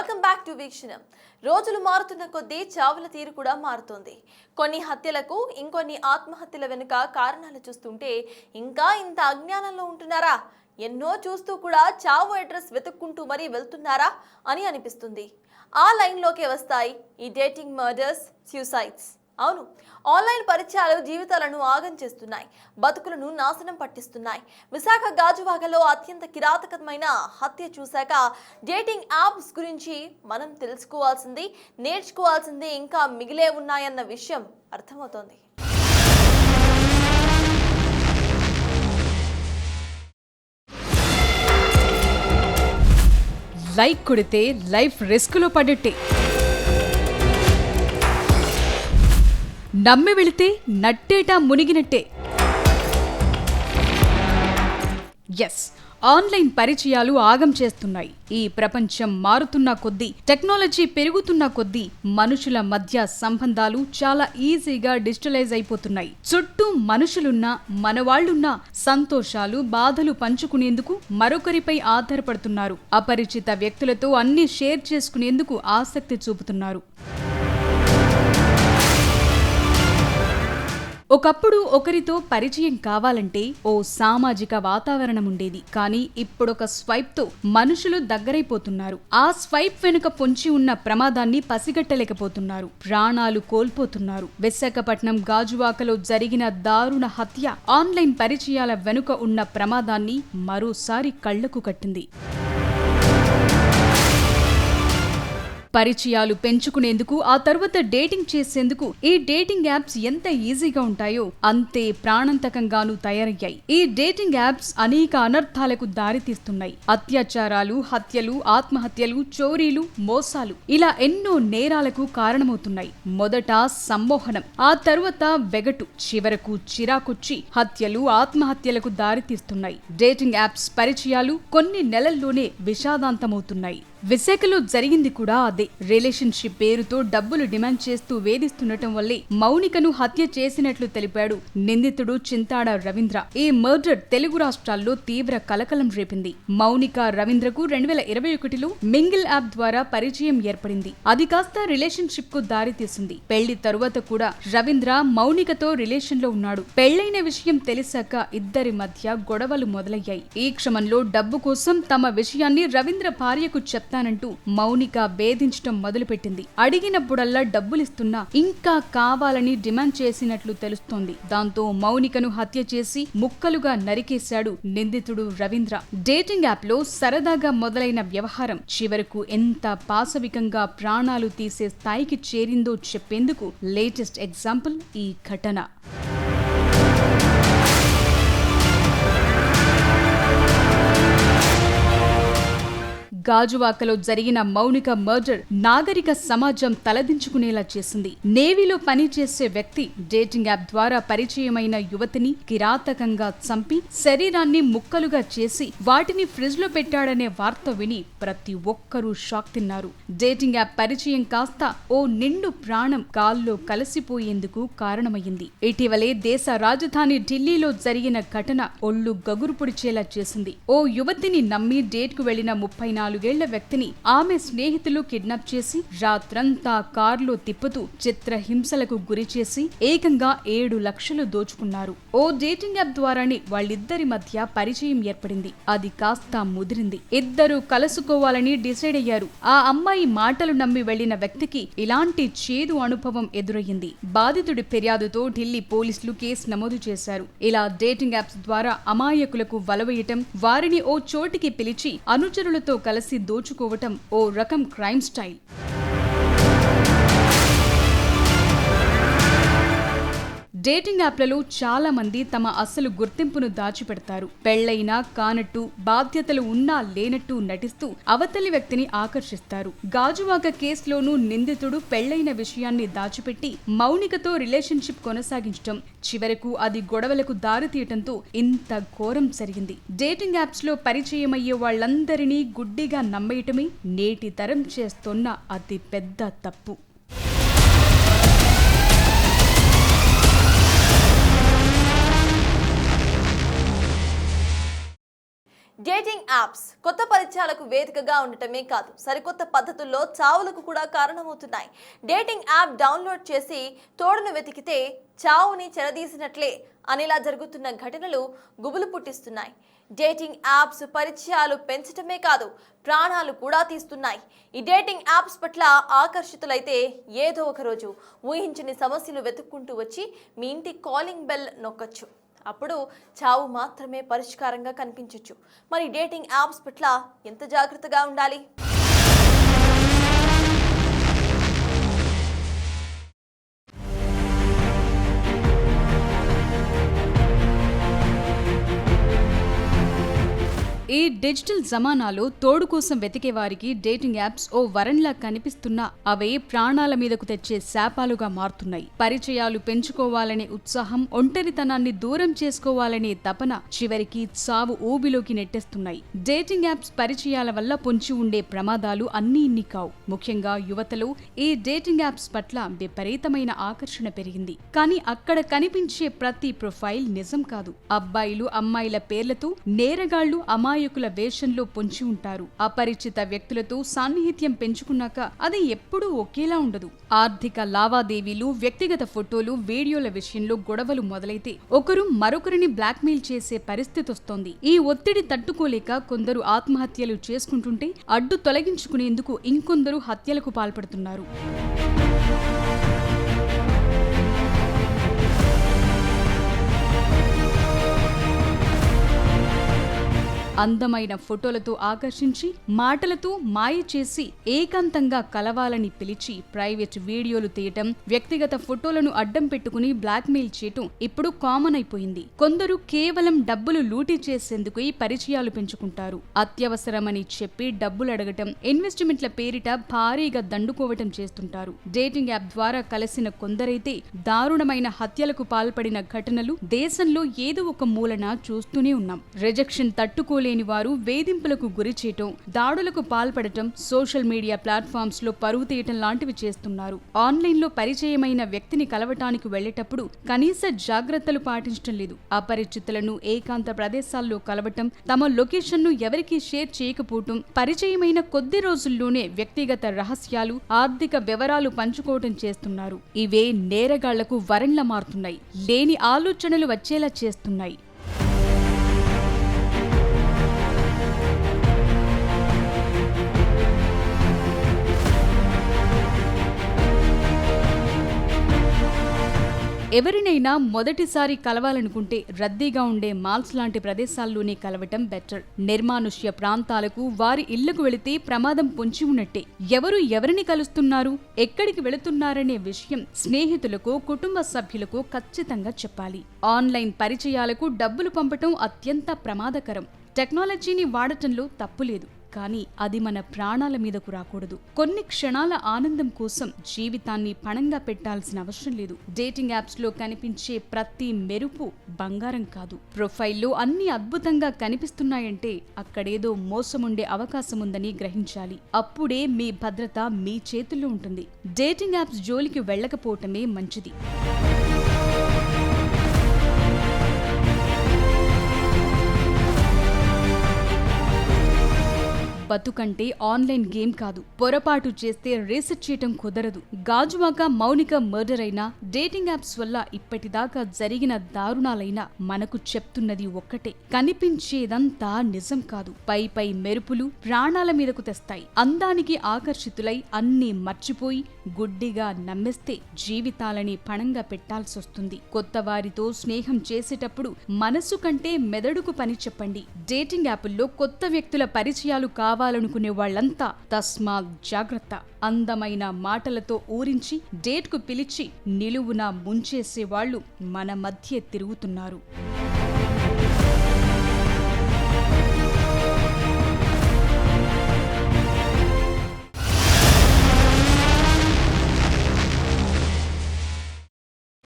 Welcome back to వీక్షణం. రోజులు మారుతున్న కొద్దీ చావుల తీరు కూడా మారుతోంది. కొన్ని హత్యలకు ఇంకొన్ని ఆత్మహత్యల వెనుక కారణాలు చూస్తుంటే ఇంకా ఇంత అజ్ఞానంలో ఉంటున్నారా, ఎన్నో చూస్తూ కూడా చావు అడ్రస్ వెతుక్కుంటూ మరీ వెళ్తున్నారా అని అనిపిస్తుంది. ఆ లైన్లోకే వస్తాయి ఈ డేటింగ్ మర్డర్స్, సూసైడ్స్. అవును, ఆన్లైన్ పరిచయాలు జీవితాలను ఆగం చేస్తున్నాయి, బతుకులను నాశనం పట్టిస్తున్నాయి. విశాఖ గాజువాకలో అత్యంత కిరాతకమైన హత్య చూశాక డేటింగ్ యాప్స్ గురించి మనం తెలుసుకోవాల్సింది, నేర్చుకోవాల్సింది ఇంకా మిగిలే ఉన్నాయన్న విషయం అర్థమవుతోంది. లైక్ కొడితే లైఫ్ రిస్క్లో పడట్టే, నమ్మి వెళితే నట్టేటా మునిగినట్టే. ఎస్, ఆన్లైన్ పరిచయాలు ఆగం చేస్తున్నాయి. ఈ ప్రపంచం మారుతున్న కొద్దీ, టెక్నాలజీ పెరుగుతున్న కొద్దీ మనుషుల మధ్య సంబంధాలు చాలా ఈజీగా డిజిటలైజ్ అయిపోతున్నాయి. చుట్టూ మనుషులున్నా, మనవాళ్లున్నా సంతోషాలు, బాధలు పంచుకునేందుకు మరొకరిపై ఆధారపడుతున్నారు. అపరిచిత వ్యక్తులతో అన్ని షేర్ చేసుకునేందుకు ఆసక్తి చూపుతున్నారు. ఒకప్పుడు ఒకరితో పరిచయం కావాలంటే ఓ సామాజిక వాతావరణం ఉండేది. కానీ ఇప్పుడొక స్వైప్ తో మనుషులు దగ్గరైపోతున్నారు. ఆ స్వైప్ వెనుక పొంచి ఉన్న ప్రమాదాన్ని పసిగట్టలేకపోతున్నారు, ప్రాణాలు కోల్పోతున్నారు. విశాఖపట్నం గాజువాకలో జరిగిన దారుణ హత్య ఆన్లైన్ పరిచయాల వెనుక ఉన్న ప్రమాదాన్ని మరోసారి కళ్లకు కట్టింది. పరిచయాలు పెంచుకునేందుకు, ఆ తర్వాత డేటింగ్ చేసేందుకు ఈ డేటింగ్ యాప్స్ ఎంత ఈజీగా ఉంటాయో అంతే ప్రాణాంతకంగానూ తయారయ్యాయి. ఈ డేటింగ్ యాప్స్ అనేక అనర్థాలకు దారితీస్తున్నాయి. అత్యాచారాలు, హత్యలు, ఆత్మహత్యలు, చోరీలు, మోసాలు ఇలా ఎన్నో నేరాలకు కారణమవుతున్నాయి. మొదట సమ్మోహనం, ఆ తరువాత వెగటు, చివరకు చిరాకొచ్చి హత్యలు, ఆత్మహత్యలకు దారితీస్తున్నాయి. డేటింగ్ యాప్స్ పరిచయాలు కొన్ని నెలల్లోనే విషాదాంతమవుతున్నాయి. విశాఖలో జరిగింది కూడా అదే. రిలేషన్షిప్ పేరుతో డబ్బులు డిమాండ్ చేస్తూ వేధిస్తుండటం వల్లే మౌనికను హత్య చేసినట్లు తెలిపాడు నిందితుడు చింతాడ రవీంద్ర. ఈ మర్డర్ తెలుగు రాష్ట్రాల్లో తీవ్ర కలకలం రేపింది. మౌనిక, రవీంద్రకు 2021లో మింగిల్ యాప్ ద్వారా పరిచయం ఏర్పడింది. అది కాస్త రిలేషన్షిప్ కు దారితీసింది. పెళ్లి తరువాత కూడా రవీంద్ర మౌనికతో రిలేషన్ లో ఉన్నాడు. పెళ్లైన విషయం తెలిసాక ఇద్దరి మధ్య గొడవలు మొదలయ్యాయి. ఈ క్రమంలో డబ్బు కోసం తమ విషయాన్ని రవీంద్ర భార్యకు చెప్తానంటూ మౌనిక వేధించటం మొదలుపెట్టింది. అడిగినప్పుడల్లా డబ్బులిస్తున్నా ఇంకా కావాలని డిమాండ్ చేసినట్లు తెలుస్తోంది. దాంతో మౌనికను హత్య చేసి ముక్కలుగా నరికేశాడు నిందితుడు రవీంద్ర. డేటింగ్ యాప్ లో సరదాగా మొదలైన వ్యవహారం చివరకు ఎంత పాశవికంగా ప్రాణాలు తీసే స్థాయికి చేరిందో చెప్పేందుకు లేటెస్ట్ ఎగ్జాంపుల్ ఈ ఘటన. గాజువాకలో జరిగిన మౌనిక మర్డర్ నాగరిక సమాజం తలదించుకునేలా చేసింది. నేవీలో పనిచేసే వ్యక్తి డేటింగ్ యాప్ ద్వారా పరిచయమైన యువతిని కిరాతకంగా చంపి శరీరాన్ని ముక్కలుగా చేసి వాటిని ఫ్రిడ్జ్ లో పెట్టాడనే వార్త విని ప్రతి ఒక్కరూ షాక్ తిన్నారు. డేటింగ్ యాప్ పరిచయం కాస్త ఓ నిండు ప్రాణం గాల్లో కలిసిపోయేందుకు కారణమయ్యింది. ఇటీవలే దేశ రాజధాని ఢిల్లీలో జరిగిన ఘటన ఒళ్ళు గగురు పొడిచేలా చేసింది. ఓ యువతిని నమ్మి డేట్ కు వెళ్లిన 34 ఏళ్ల వ్యక్తిని ఆమె స్నేహితులు కిడ్నాప్ చేసి రాత్రంతా కారులో తిప్పుతూ చిత్రహింసలకు గురి చేసి ఏకంగా 7 లక్షలు దోచుకున్నారు. ఓ డేటింగ్ యాప్ ద్వారానే వాళ్ళిద్దరి మధ్య పరిచయం ఏర్పడింది. అది కాస్త ముదిరింది. ఇద్దరు కలుసుకోవాలని డిసైడ్ అయ్యారు. ఆ అమ్మాయి మాటలు నమ్మి వెళ్లిన వ్యక్తికి ఇలాంటి చేదు అనుభవం ఎదురయ్యింది. బాధితుడి ఫిర్యాదుతో ఢిల్లీ పోలీసులు కేసు నమోదు చేశారు. ఇలా డేటింగ్ యాప్స్ ద్వారా అమాయకులకు వలవేయటం, వారిని ఓ చోటికి పిలిచి అనుచరులతో కలిసి దోచుకోవటం ఓ రకం క్రైమ్ స్టైల్. డేటింగ్ యాప్లలో చాలా మంది తమ అసలు గుర్తింపును దాచిపెడతారు. పెళ్లైనా కానట్టు, బాధ్యతలు ఉన్నా లేనట్టు నటిస్తూ అవతలి వ్యక్తిని ఆకర్షిస్తారు. గాజువాక కేసులోనూ నిందితుడు పెళ్లైన విషయాన్ని దాచిపెట్టి మౌనికతో రిలేషన్షిప్ కొనసాగించటం, చివరకు అది గొడవలకు దారితీయటంతో ఇంత ఘోరం జరిగింది. డేటింగ్ యాప్స్ లో పరిచయమయ్యే వాళ్లందరినీ గుడ్డిగా నమ్మేయటమే నేటి తరం చేస్తున్న అతి పెద్ద తప్పు. డేటింగ్ యాప్స్ కొత్త పరిచయాలకు వేదికగా ఉండటమే కాదు, సరికొత్త పద్ధతుల్లో చావులకు కూడా కారణమవుతున్నాయి. డేటింగ్ యాప్ డౌన్లోడ్ చేసి తోడును వెతికితే చావుని చెరదీసినట్లే అనేలా జరుగుతున్న ఘటనలు గుబులు పుట్టిస్తున్నాయి. డేటింగ్ యాప్స్ పరిచయాలు పెంచటమే కాదు, ప్రాణాలు కూడా తీస్తున్నాయి. ఈ డేటింగ్ యాప్స్ పట్ల ఆకర్షితులైతే ఏదో ఒక రోజు ఊహించని సమస్యలు వెతుక్కుంటూ వచ్చి మీ ఇంటి కాలింగ్ బెల్ నొక్కొచ్చు. అప్పుడు చావు మాత్రమే పరిష్కారంగా కనిపించవచ్చు. మరి డేటింగ్ యాప్స్ పట్ల ఎంత జాగ్రత్తగా ఉండాలి? ఈ డిజిటల్ జమానాలో తోడు కోసం వెతికే వారికి డేటింగ్ యాప్స్ ఓ వరంలా కనిపిస్తున్నా అవే ప్రాణాల మీదకు తెచ్చే శాపాలుగా మారుతున్నాయి. పరిచయాలు పెంచుకోవాలనే ఉత్సాహం, ఒంటరితనాన్ని దూరం చేసుకోవాలనే తపన చివరికి చావు ఊబిలోకి నెట్టేస్తున్నాయి. డేటింగ్ యాప్స్ పరిచయాల వల్ల పొంచి ఉండే ప్రమాదాలు అన్నీ ఇన్ని కావు. ముఖ్యంగా యువతలో ఈ డేటింగ్ యాప్స్ పట్ల విపరీతమైన ఆకర్షణ పెరిగింది. కానీ అక్కడ కనిపించే ప్రతి ప్రొఫైల్ నిజం కాదు. అబ్బాయిలు అమ్మాయిల పేర్లతో నేరగాళ్లు అమాయకుల వేషంలో పొంచి ఉంటారు. అపరిచిత వ్యక్తులతో సాన్నిహిత్యం పెంచుకున్నాక అది ఎప్పుడూ ఒకేలా ఉండదు. ఆర్థిక లావాదేవీలు, వ్యక్తిగత ఫోటోలు, వీడియోల విషయంలో గొడవలు మొదలైతే ఒకరు మరొకరిని బ్లాక్మెయిల్ చేసే పరిస్థితి వస్తోంది. ఈ ఒత్తిడి తట్టుకోలేక కొందరు ఆత్మహత్యలు చేసుకుంటుంటే అడ్డు తొలగించుకునేందుకు ఇంకొందరు హత్యలకు పాల్పడుతున్నారు. అందమైన ఫోటోలతో ఆకర్షించి, మాటలతో మాయ చేసి ఏకాంతంగా కలవాలని పిలిచి ప్రైవేట్ వీడియోలు తీయటం, వ్యక్తిగత ఫోటోలను అడ్డం పెట్టుకుని బ్లాక్మెయిల్ చేయటం ఇప్పుడు కామన్ అయిపోయింది. కొందరు కేవలం డబ్బులు లూటీ చేసేందుకు ఈ పరిచయాలు పెంచుకుంటారు. అత్యవసరమని చెప్పి డబ్బులు అడగటం, ఇన్వెస్ట్మెంట్ల పేరిట భారీగా దండుకోవటం చేస్తుంటారు. డేటింగ్ యాప్ ద్వారా కలిసిన కొందరైతే దారుణమైన హత్యలకు పాల్పడిన ఘటనలు దేశంలో ఏదో ఒక మూలన చూస్తూనే ఉన్నాం. రిజెక్షన్ తట్టుకోలేని వారు వేధింపులకు గురి చేయటం, దాడులకు పాల్పడటం, సోషల్ మీడియా ప్లాట్ఫామ్స్ లో పరువు తీయటం లాంటివి చేస్తున్నారు. ఆన్లైన్ లో పరిచయమైన వ్యక్తిని కలవటానికి వెళ్లేటప్పుడు కనీస జాగ్రత్తలు పాటించడం లేదు. అపరిచితులను ఏకాంత ప్రదేశాల్లో కలవటం, తమ లొకేషన్ ను ఎవరికీ షేర్ చేయకపోవటం, పరిచయమైన కొద్ది రోజుల్లోనే వ్యక్తిగత రహస్యాలు, ఆర్థిక వివరాలు పంచుకోవటం చేస్తున్నారు. ఇవే నేరగాళ్లకు వరంలా మారుతున్నాయి. లేని ఆలోచనలు వచ్చేలా చేస్తున్నాయి. ఎవరినైనా మొదటిసారి కలవాలనుకుంటే రద్దీగా ఉండే మాల్స్ లాంటి ప్రదేశాల్లోనే కలవటం బెటర్. నిర్మానుష్య ప్రాంతాలకు, వారి ఇళ్లకు వెళితే ప్రమాదం పొంచి ఉన్నట్టే. ఎవరు ఎవరిని కలుస్తున్నారు, ఎక్కడికి వెళుతున్నారనే విషయం స్నేహితులకు, కుటుంబ సభ్యులకు ఖచ్చితంగా చెప్పాలి. ఆన్లైన్ పరిచయాలకు డబ్బులు పంపటం అత్యంత ప్రమాదకరం. టెక్నాలజీని వాడటంలో తప్పులేదు, కానీ అది మన ప్రాణాల మీదకు రాకూడదు. కొన్ని క్షణాల ఆనందం కోసం జీవితాన్ని పణంగా పెట్టాల్సిన అవసరం లేదు. డేటింగ్ యాప్స్ లో కనిపించే ప్రతి మెరుపు బంగారం కాదు. ప్రొఫైల్లో అన్ని అద్భుతంగా కనిపిస్తున్నాయంటే అక్కడేదో మోసముండే అవకాశం ఉందని గ్రహించాలి. అప్పుడే మీ భద్రత మీ చేతుల్లో ఉంటుంది. డేటింగ్ యాప్స్ జోలికి వెళ్ళకపోవటమే మంచిది. బతుకంటే ఆన్లైన్ గేమ్ కాదు. పొరపాటు చేస్తే రీసెట్ చేయటం కుదరదు. గాజువాక మౌనిక మర్డర్ అయినా, డేటింగ్ యాప్స్ వల్ల ఇప్పటిదాకా జరిగిన దారుణాలైనా మనకు చెప్తున్నది ఒక్కటే: కనిపించేదంతా నిజం కాదు. పై మెరుపులు ప్రాణాల మీదకు తెస్తాయి. అందానికి ఆకర్షితులై అన్నీ మర్చిపోయి గుడ్డిగా నమ్మేస్తే జీవితాలని పణంగా పెట్టాల్సొస్తుంది. కొత్త వారితో స్నేహం చేసేటప్పుడు మనసు కంటే మెదడుకు పని చెప్పండి. డేటింగ్ యాపుల్లో కొత్త వ్యక్తుల పరిచయాలు కావాలనుకునే వాళ్ళంతా తస్మాత్ జాగ్రత్త. అందమైన మాటలతో ఊరించి డేట్కు పిలిచి నిలువునా ముంచేసే వాళ్ళు మన మధ్య తిరుగుతున్నారు.